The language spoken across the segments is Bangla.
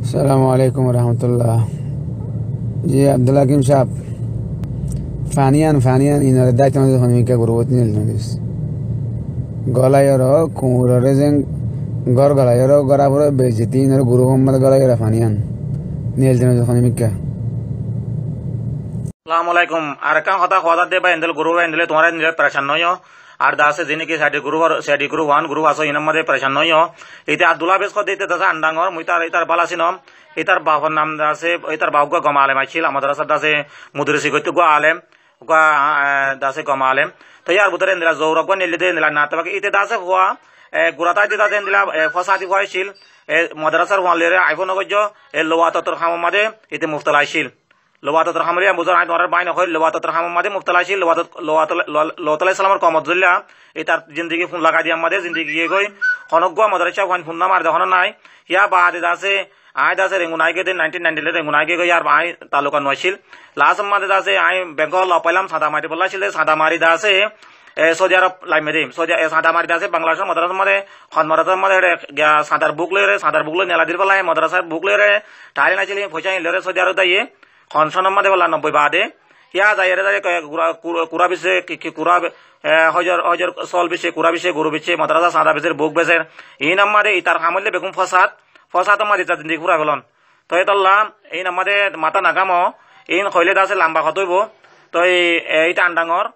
अस्सलामुअलैकुम वरहमतुल्लाह। जी अब्दुल हकीम साहब फानियान फानियान इनर दायित्व हनिका गुरुवत निलनदिस गलायरो कुंगुररे जें गर गलायरो गराबरो बेजती इनर गुरु मोहम्मद गलायरो फानियान निलजन हनिका। আসসালামুআলাইকুম আর কাম কথা কথা দে বা এন্ডেল গুরু এন্ডেল তোমার এন্ডেল পরেশান নয় আর দাসে জিনিকি সাইডি গুরু ওয়ান গুরু আসো ইনার মধ্যে পরেশান নয় এতে আব্দুল্লাহ বেশ কদিতে দাসা আন্ডাঙ্গর মুইতার ইতার বালাসিনম ইতার বাবার নাম দাসে ইতার বাবুকে গমা আলেম আইছিল আমাদের রাস্তা দাসে মুদরিসি গইতে গো আলেম গা দাসে গমা আলেম তো ইয়ার ভিতরে এন্ডেলা জৌরব নিলে দে এন্ডেলা নাতবাকে ইতে দাসে হওয়া গুরাতা দিতে দাসে এন্ডেলা ফসাদি হয়েছিল মাদ্রাসার ওয়ানলেরে আইফোন গজ্জ এ লোয়াতর খাম মাদে ইতে মুফতাল আইছিল লোয়াতর হামরিয়া বুঝার আই তোমার বাইন হয় লোয়াতর হাম মাদে মুফতাল আইছিল লোয়াতল ইসলামের কমতুল্লাহ এই তার জিন্দগি ফোন লাগাই দিয়ে আমাদের জিন্দগি গিয়ে গই হনজ্ঞ মাদ্রাসা ওয়ান ফোন নাম আর দেখুন নাই ইয়া বাদে দাসে আই দাসে রেঙ্গুনাইকে দিন 1990 রেঙ্গুনাইকে গই আর আই তালুকা নয়ছিল লাস্ট মাদে দাসে আই বেঙ্গল পাইলাম সাদা মাটি বললাছিল সাদা মারি দাসে সৌদি আরব লাইমেরি সৌদি সাদা মারি দাসে বাংলাদেশের মাদ্রাসার মধ্যে মাদ্রাসার মধ্যে সাদার বুক লই নেলা দিল বলাই মাদ্রাসার বুক লইরে টাইল নাইছিল পয়সা লইরে সৌদি আরব দাইয়ে খনসনের মধ্যে বলা 90 বাদে ইয়া যাই কুরা বিছে কুরা হজর হজর সল বিছে কুরা বিছে গরু বিছে মাদ্রাসা সাদা বিছে বুক বেছে এই নাম্বারে ইতার খামলে বেগুম ফসাদ মারি তা জিন্দি পুরা গলন তো এতল্লা এই নাম্বারে মাথা নাগামো এই কইলে দাসে লম্বা হতইব তো এইটা আন্ডাঙ্গর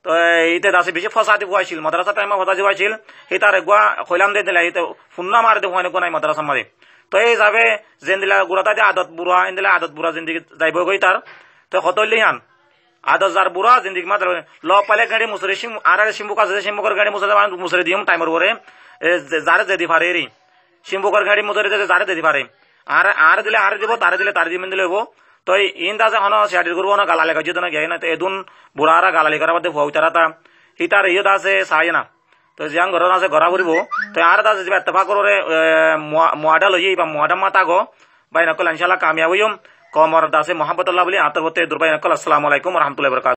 তো এইতে দাসে বেশি ফসাদি বুয়াইছিল মাদ্রাসা টাইমে ফসাদি বুয়াইছিল ইতার গুয়া কইলাম দে দিলা ইতে ফুন্না মার দে হয় কোনাই মাদ্রাসা মারে তো এই যাবে জেন্দিলা গুড়াতা দিয়ে আদত বুড়া এন্দিলা আদত বুড়া জিন্দিগি যাইব গই তার তো হতলি হান আদত যার বুড়া জিন্দিগি মাত্র ল পালে গাড়ি মুসরে সিম আর সিম্বুক আছে সিম্বুকর গাড়ি মুসরে দিম টাইমর পরে যারে যেদি পারে রে সিম্বুকর গাড়ি মুসরে যারে যেদি পারে আর দিলে আর দিব তারে দিলে তার দিবেন দিলে হবো তো ইন দাসে হন সিয়াডির করবো না গালালে গাজি তো না গিয়ে না তো এদুন বুড়ারা গালালি করার মধ্যে ভৌতারা তা হিতার ইয়ে দাসে সাই না তো জিয়াং ঘর আছে ঘরা ফুরিব তো আর দাসে যে এত্তেফাক করে মুয়াডা লই বা মুয়াডা মাতা গো বাই নকল ইনশাআল্লাহ কামিয়াব হইম কমর দাসে মোহাম্মদুল্লাহ বলি আতর হতে দুরবাই নকল। আসসালামু আলাইকুম ওয়া রাহমাতুল্লাহি ওয়া বারাকাতুহু।